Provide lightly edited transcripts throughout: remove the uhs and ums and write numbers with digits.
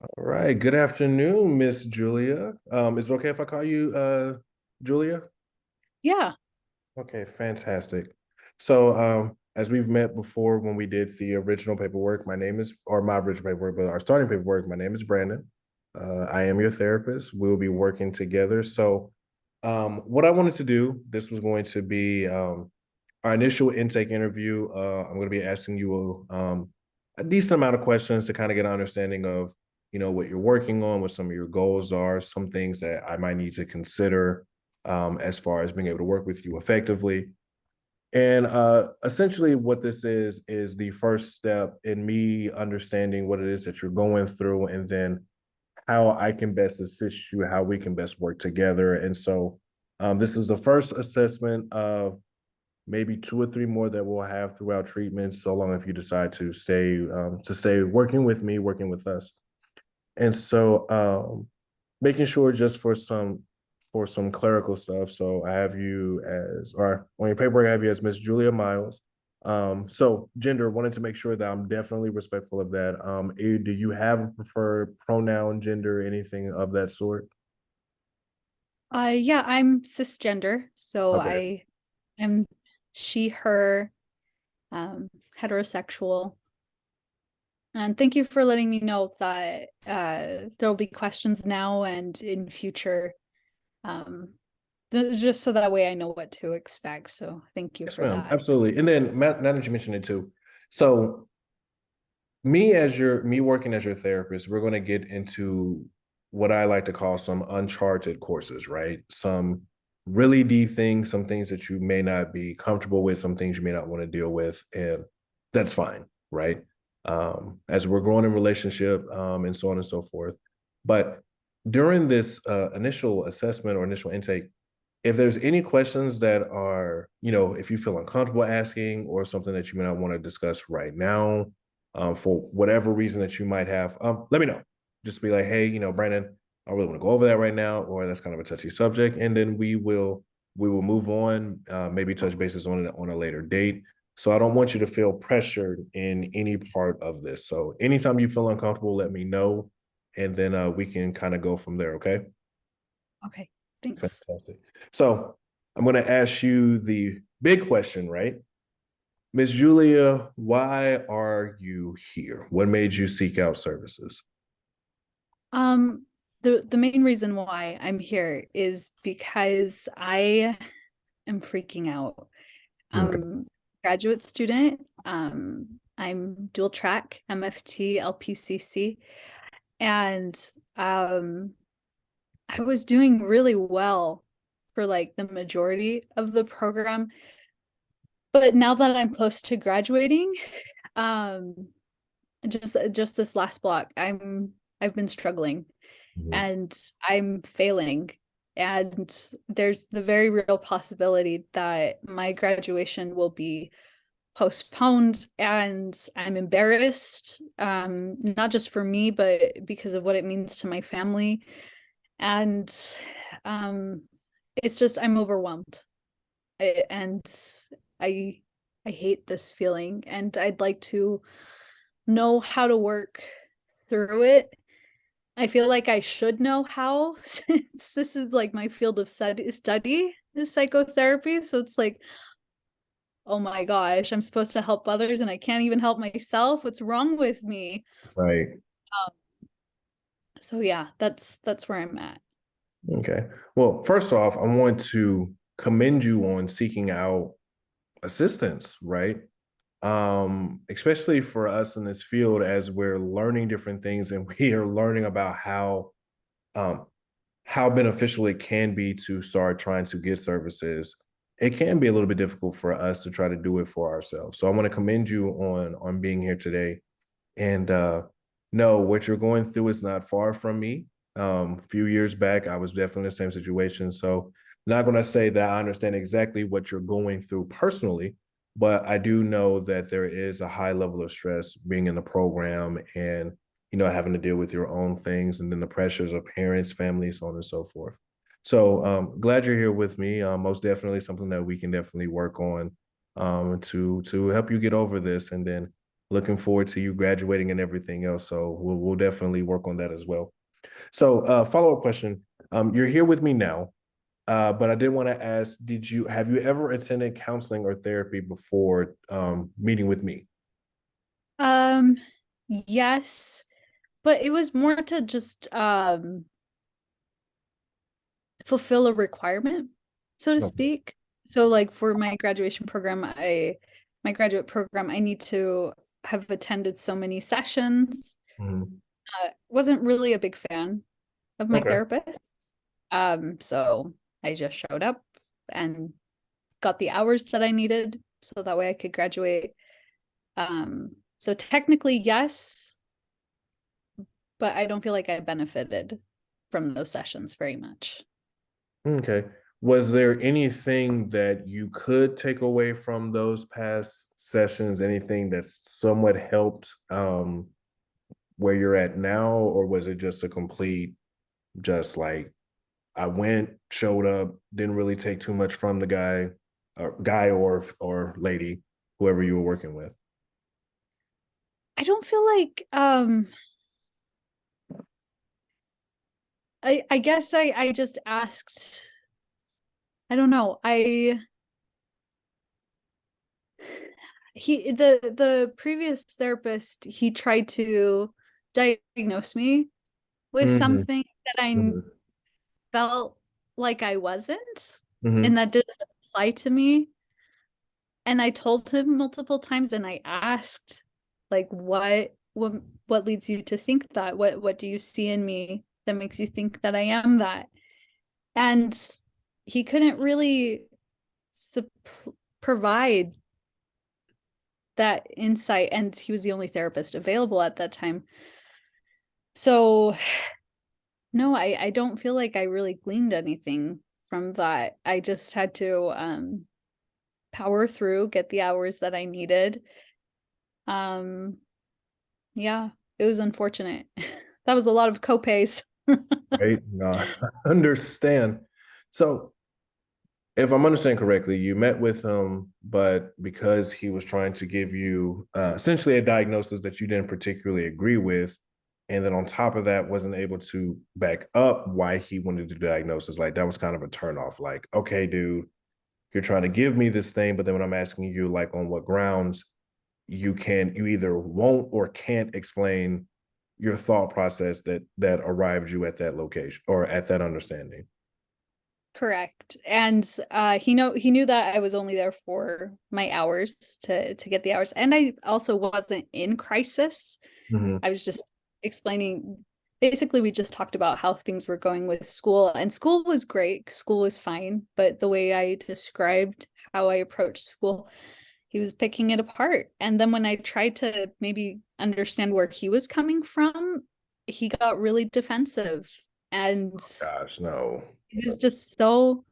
All right. Good afternoon, Miss Julia. Is it okay if I call you Julia? Yeah. Okay, fantastic. So, as we've met before when we did the original paperwork, my original paperwork, but our starting paperwork, my name is Brandon. I am your therapist. We'll be working together. So, what I wanted to do, this was going to be our initial intake interview. I'm going to be asking you a decent amount of questions to kind of get an understanding of, what you're working on, what some of your goals are, some things that I might need to consider as far as being able to work with you effectively. And essentially, what this is the first step in me understanding what it is that you're going through, and then how I can best assist you, how we can best work together. And so, this is the first assessment of maybe two or three more that we'll have throughout treatment, so long if you decide to stay working with me, working with us. And so, making sure just for some clerical stuff. So I have you as, or on your paperwork, I have you as Miss Julia Miles. So gender, wanted to make sure that I'm definitely respectful of that. Do you have a preferred pronoun, gender, anything of that sort? Yeah, I'm cisgender, so Okay. I am she, her, heterosexual. And thank you for letting me know that there'll be questions now and in future, um, just so that way I know what to expect. So thank you Yes, for ma'am. that. Absolutely. And then now that you mentioned it too, so me working as your therapist, we're going to get into what I like to call some uncharted courses, right? Some really deep things, some things that you may not be comfortable with, some things you may not want to deal with, and that's fine, right? As we're growing in relationship, and so on and so forth. But during this initial assessment or initial intake, if there's any questions that are, if you feel uncomfortable asking or something that you may not want to discuss right now, for whatever reason that you might have, let me know. Just be like, hey, Brandon, I really want to go over that right now, or that's kind of a touchy subject, and then we will move on. Maybe touch bases on it on a later date. So I don't want you to feel pressured in any part of this. So anytime you feel uncomfortable, let me know, and then we can kind of go from there. Okay. Okay, thanks. Fantastic. So I'm going to ask you the big question, right? Miss Julia, why are you here? What made you seek out services? Um, the main reason why I'm here is because I am freaking out. Okay. Graduate student. I'm dual track, MFT, LPCC, and I was doing really well for like the majority of the program. But now that I'm close to graduating, um, just this last block, I've been struggling Mhm. and I'm failing. And there's the very real possibility that my graduation will be postponed, and I'm embarrassed, not just for me, but because of what it means to my family. And um, it's just I'm overwhelmed. And I I hate this feeling, and I'd like to know how to work through it. I feel like I should know how since this is like my field of study is psychotherapy. So it's like, oh my gosh, I'm supposed to help others and I can't even help myself. What's wrong with me? Right. Um, so yeah, that's where I'm at. Okay. Well, first off, I want to commend you on seeking out assistance, right? Especially for us in this field as we're learning different things and we are learning about um how beneficial it can be to start trying to get services. It can be a little bit difficult for us to try to do it for ourselves. So I want to commend you on being here today. And no, what you're going through is not far from me. A few years back, I was definitely in the same situation. So not going to say that I understand exactly what you're going through personally, but I do know that there is a high level of stress being in the program and having to deal with your own things and then the pressures of parents, family, so on and so forth. So glad you're here with me. Most definitely something that we can definitely work on to help you get over this. And then Looking forward to you graduating and everything else. So we'll definitely work on that as well. So follow up question. You're here with me now, but I did want to ask: have you ever attended counseling or therapy before meeting with me? Um, yes, but it was more to just fulfill a requirement, so to Okay. speak. So like for my graduation program, my graduate program, I need to have attended so many sessions. Mhm. Wasn't really a big fan of my Okay. therapist. So I just showed up and got the hours that I needed so that way I could graduate. So technically, yes, but I don't feel like I benefited from those sessions very much. Okay. Was there anything that you could take away from those past sessions? Anything that's somewhat helped where you're at now, or was it just a complete, just like I went, showed up, didn't really take too much from the guy or lady, whoever you were working with? I don't feel like I guess I just asked. I don't know. I he the previous therapist, he tried to diagnose me with Mm-hmm. something that I Mm-hmm. felt like I wasn't, and Mm-hmm. that didn't apply to me. And I told him multiple times, and I asked, like, what leads you to think that? What do you see in me that makes you think that I am that? And he couldn't really supp provide that insight, and he was the only therapist available at that time. So no, I don't feel like I really gleaned anything from that. I just had to power through, get the hours that I needed. Um, yeah, it was unfortunate. That was a lot of copays. Right? No, I understand. So if I'm understanding correctly, you met with him, but because he was trying to give you essentially a diagnosis that you didn't particularly agree with, and then on top of that, wasn't able to back up why he wanted the diagnosis, like that was kind of a turnoff. Like, okay, dude, you're trying to give me this thing, but then when I'm asking you, like, on what grounds, you either won't or can't explain your thought process that arrived you at that location or at that understanding. Correct. And he knew that I was only there for my hours to get the hours. And I also wasn't in crisis. Mm-hmm. I was just explaining, basically we just talked about how things were going with school, and school was great. School was fine, but the way I described how I approached school, he was picking it apart. And then when I tried to maybe understand where he was coming from, he got really defensive, and Gosh, no. it was just so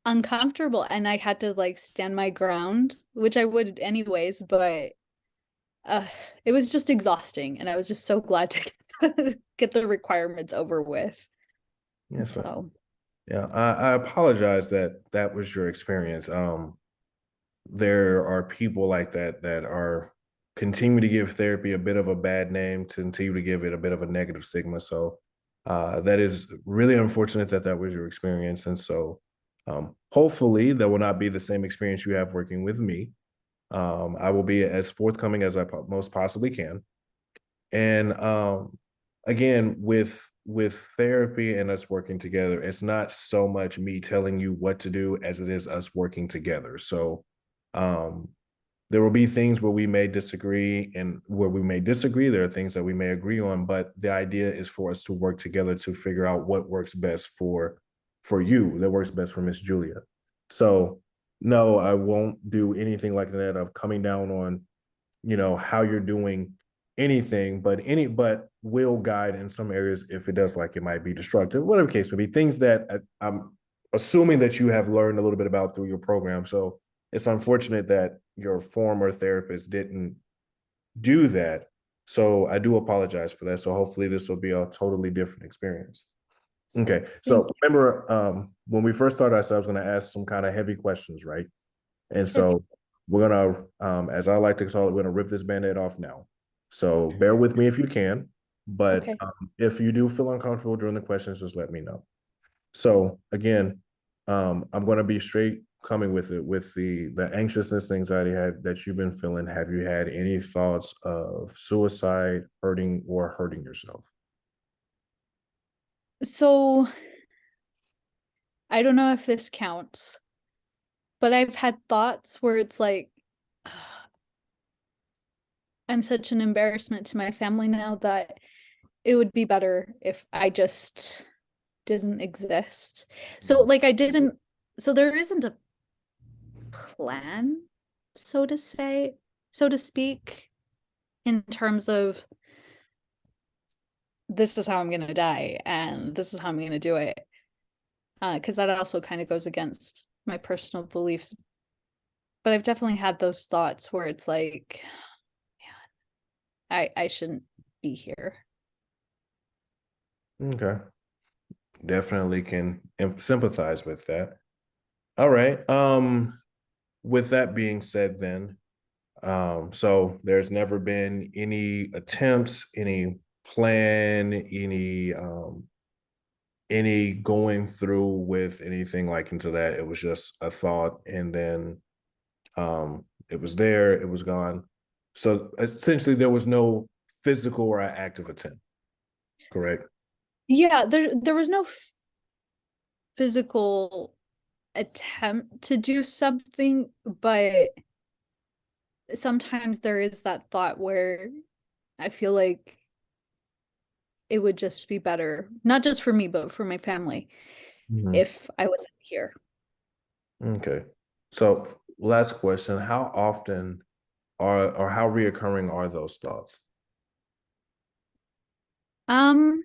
uncomfortable, and I had to like stand my ground, which I would anyways, but uh it was just exhausting, and I was just so glad to get the requirements over with. Yes, ma'am. So Yeah, I apologize that that was your experience. There are people like that that are continue to give therapy a bit of a bad name, to continue to give it a bit of a negative stigma. So that is really unfortunate that that was your experience. And so hopefully that will not be the same experience you have working with me. I will be as forthcoming as I most possibly can. And again, with therapy and us working together, it's not so much me telling you what to do as it is us working together. So um there will be things where we may disagree, and where we may disagree there are things that we may agree on, but the idea is for us to work together to figure out what works best for you, that works best for Miss Julia. So no, I won't do anything like that of coming down on how you're doing anything, but will guide in some areas if it does, like, it might be destructive, whatever case may be, things that I'm assuming that you have learned a little bit about through your program. So it's unfortunate that your former therapist didn't do that. So I do apologize for that. So hopefully this will be a totally different experience. Okay. thank So remember, when we first started, I said I was going to ask some kind of heavy questions, right? And you. so we're gonna, as I like to call it, we're gonna rip this band-aid off now. So bear with me if you can, but Okay. if you do feel uncomfortable during the questions, just let me know. So again, I'm going to be straight coming with it with the anxiousness, the anxiety that you've been feeling. Have you had any thoughts of suicide, hurting yourself? So I don't know if this counts, but I've had thoughts where it's like, I'm such an embarrassment to my family now that it would be better if I just didn't exist. So Mhm. like I didn't, so there isn't a plan, so to say, so to speak, in terms of this is how I'm gonna die and this is how I'm gonna do it. Because that also kind of goes against my personal beliefs. But I've definitely had those thoughts where it's like, I shouldn't be here. Okay, definitely can sympathize with that. All right. With that being said, then, so there's never been any attempts, any plan, any going through with anything like into that. It was just a thought, and then it was there, it was gone. So essentially, there was no physical or active attempt. Correct. Yeah, there was no physical attempt to do something, but sometimes there is that thought where I feel like it would just be better, not just for me, but for my family, Mhm. if I wasn't here. Okay. So last question: how often are or how reoccurring are those thoughts? Um,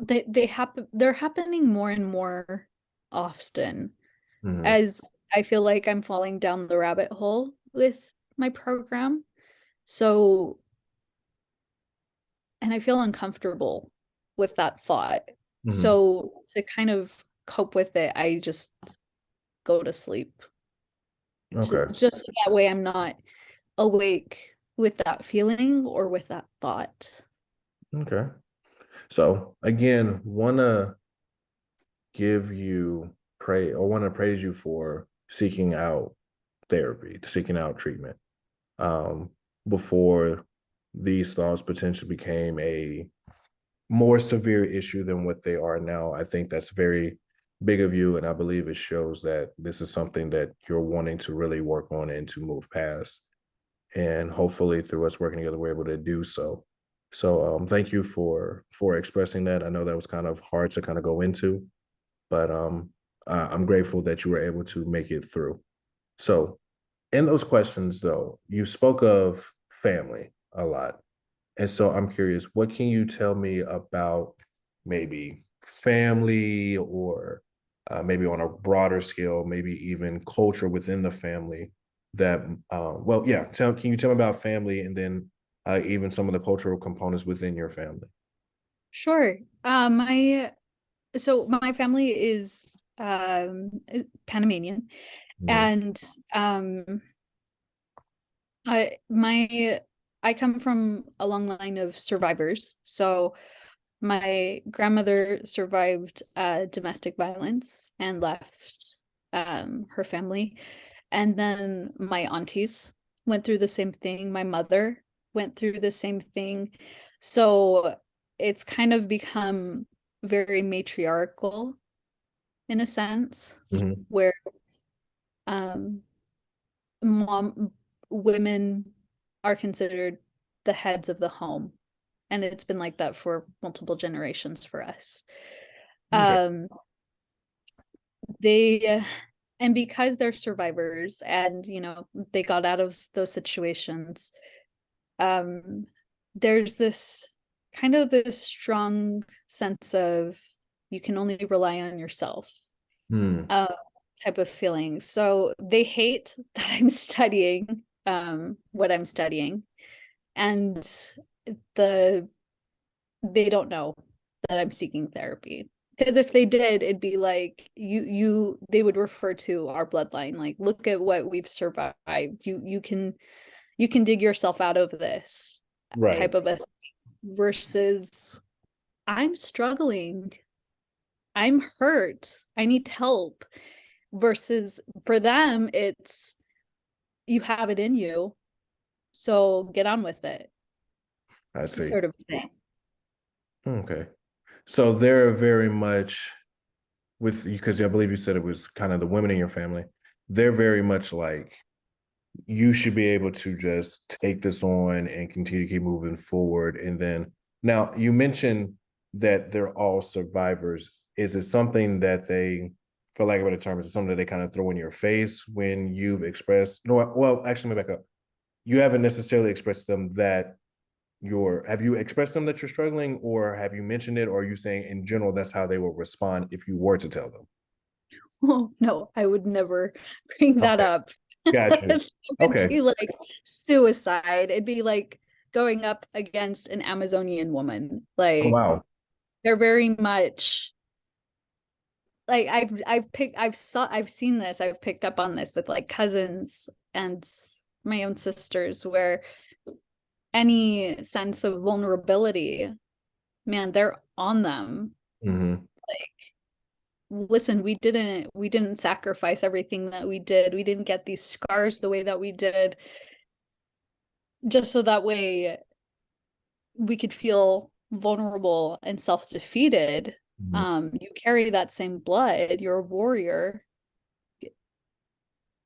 they're happening more and more often Mhm. as I feel like I'm falling down the rabbit hole with my program. So, and I feel uncomfortable with that thought. Mhm. So to kind of cope with it, I just go to sleep. To Okay. just so that way I'm not awake with that feeling or with that thought. Okay. So again, wanna give you pray or want to praise you for seeking out therapy, seeking out treatment um, before these thoughts potentially became a more severe issue than what they are now. I think that's very big of you. And I believe it shows that this is something that you're wanting to really work on and to move past. And hopefully through us working together, we're able to do so. So thank you for expressing that. I know that was kind of hard to kind of go into, but I'm grateful that you were able to make it through. So, in those questions, though, you spoke of family a lot. And so I'm curious, what can you tell me about maybe family or maybe on a broader scale, maybe even culture within the family that, well, yeah, can you tell me about family and then even some of the cultural components within your family? Sure. My family is Panamanian, Mhm. and I my I come from a long line of survivors. So my grandmother survived domestic violence and left her family. And then my aunties went through the same thing. My mother went through the same thing. So it's kind of become very matriarchal in a sense, Mhm. where um, mom women are considered the heads of the home. And it's been like that for multiple generations for us. Okay. Um, they and because they're survivors and they got out of those situations, um there's this strong sense of you can only rely on yourself, Hmm. uh, type of feeling. So they hate that I'm studying what I'm studying, and the they don't know that I'm seeking therapy. Because if they did, it'd be like they would refer to our bloodline, like, look at what we've survived. You can dig yourself out of this Right. type of a thing, versus I'm struggling. I'm hurt. I need help. Versus for them, it's you have it in you, so get on with it, I see. sort of thing. Okay. So they're very much with you because I believe you said it was kind of the women in your family. They're very much like you should be able to just take this on and continue to keep moving forward. And then now you mentioned that they're all survivors. Is it something that they, for lack of a better term, is it something that they kind of throw in your face when you've expressed? No, well, actually, let me back up. You haven't necessarily expressed them that have you expressed them that you're struggling, or have you mentioned it, or are you saying in general that's how they will respond if you were to tell them? Oh no, I would never bring that Okay, up. gotcha. It would Okay. be like suicide. It'd be like going up against an Amazonian woman. Oh, Like, wow. they're very much like I've seen this. I've picked up on this with like cousins and my own sisters, where any sense of vulnerability, man, they're on them. Hmm. Like, listen, we didn't sacrifice everything that we did. We didn't get these scars the way that we did, just so that way we could feel vulnerable and self-defeated. Hmm. You carry that same blood. You're a warrior.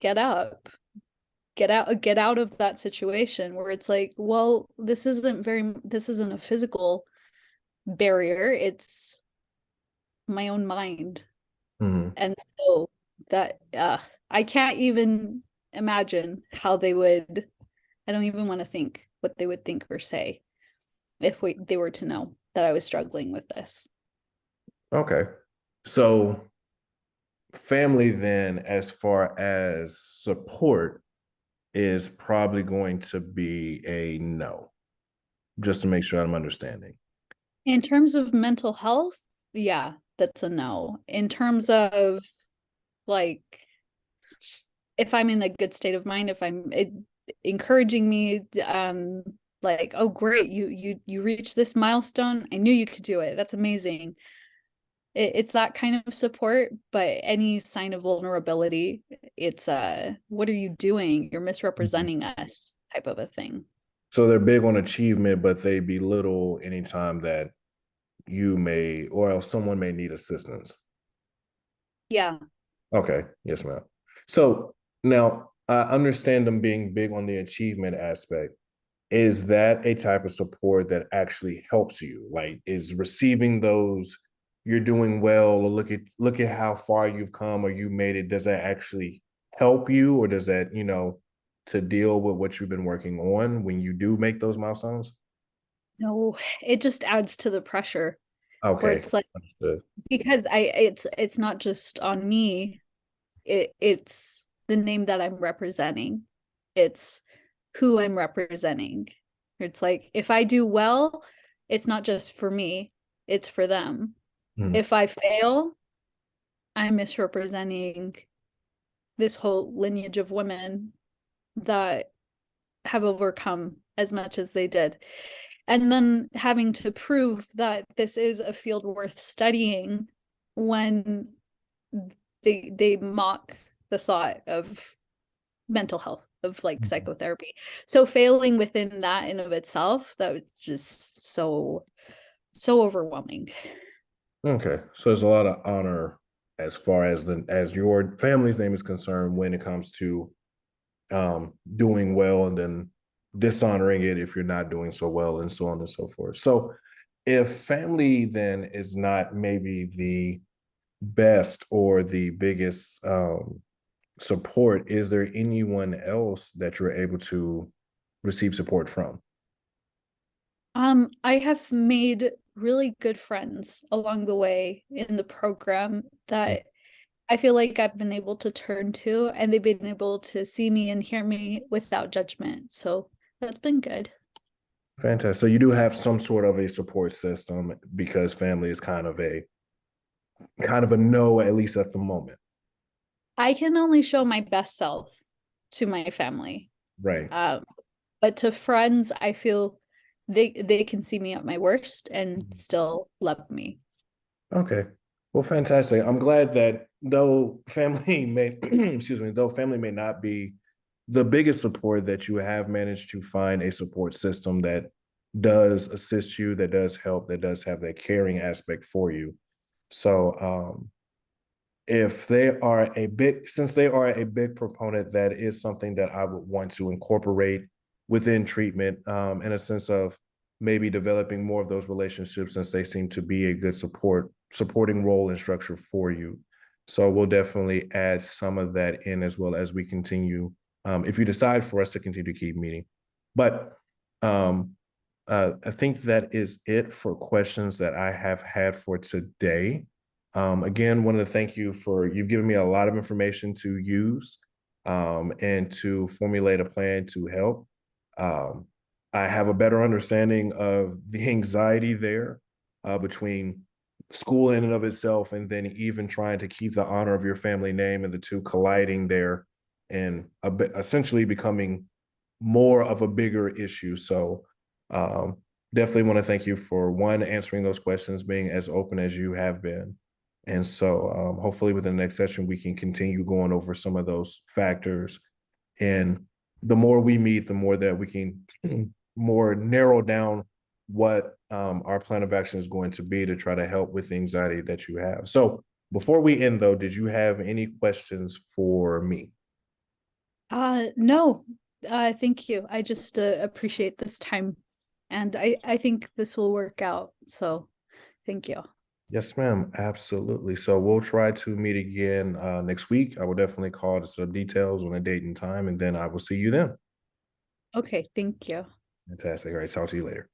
Get up. Get out of that situation where it's like, well, this isn't a physical barrier. It's my own mind. Hmm. And so that I can't even imagine how they would. I don't even want to think what they would think or say if they were to know that I was struggling with this. Okay. So family then, as far as support, is probably going to be a no, just to make sure I'm understanding. In terms of mental health, yeah, that's a no. In terms of, like, if I'm in a good state of mind, if encouraging me, like, oh great, you reached this milestone. I knew you could do it. That's amazing. It's that kind of support, but any sign of vulnerability, it's what are you doing? You're Mhm. misrepresenting us type of a thing. So they're big on achievement, but they belittle anytime that you may or else someone may need assistance. Yeah. Okay. Yes, ma'am. So now I understand them being big on the achievement aspect. Is that a type of support that actually helps you? Like, is receiving those "you're doing well" or look at how far you've come or you made it, does that actually help you, or does that, to deal with what you've been working on when you do make those milestones? No, it just adds to the pressure, where Okay. it's like, Understood. because it's not just on me. It's the name that I'm representing. It's who I'm representing. It's like, if I do well, it's not just for me, it's for them. Mhm. If I fail, I'm misrepresenting this whole lineage of women that have overcome as much as they did. And then having to prove that this is a field worth studying when they mock the thought of mental health, of like Mhm. psychotherapy. So failing within that in of itself, that was just so overwhelming. Okay. So there's a lot of honor as far as your family's name is concerned when it comes to doing well and then dishonoring it if you're not doing so well and so on and so forth. So if family then is not maybe the best or the biggest support, is there anyone else that you're able to receive support from? I have made really good friends along the way in the program that I feel like I've been able to turn to, and they've been able to see me and hear me without judgment. So that's been good. Fantastic. So you do have some sort of a support system because family is kind of a kind of a no, at least at the moment. I can only show my best self to my family. Right. Um, but to friends, I feel they can see me at my worst and still love me. Okay. Well, fantastic. I'm glad that though family may, excuse me, though family may not be the biggest support, that you have managed to find a support system that does assist you, that does help, that does have that caring aspect for you. So, if they are a big, since they are a big proponent, that is something that I would want to incorporate within treatment, in a sense of maybe developing more of those relationships, since they seem to be a good supporting role and structure for you. So we'll definitely add some of that in as well as we continue, if you decide for us to continue to keep meeting. But um, I think that is it for questions that I have had for today. Again, wanted to thank you for, you've given me a lot of information to use, and to formulate a plan to help. Um, I have a better understanding of the anxiety there, between school in and of itself, and then even trying to keep the honor of your family name, and the two colliding there, and essentially becoming more of a bigger issue. So, um, definitely want to thank you for, one, answering those questions, being as open as you have been. And so, hopefully within the next session, we can continue going over some of those factors. And the more we meet, the more that we can more narrow down what, our plan of action is going to be to try to help with the anxiety that you have. So before we end though, did you have any questions for me? No, thank you. I just appreciate this time, and I think this will work out. So, thank you. Yes, ma'am. Absolutely. So we'll try to meet again, next week. I will definitely call to some details on a date and time, and then I will see you then. Okay, thank you. Fantastic. All right. Talk to you later.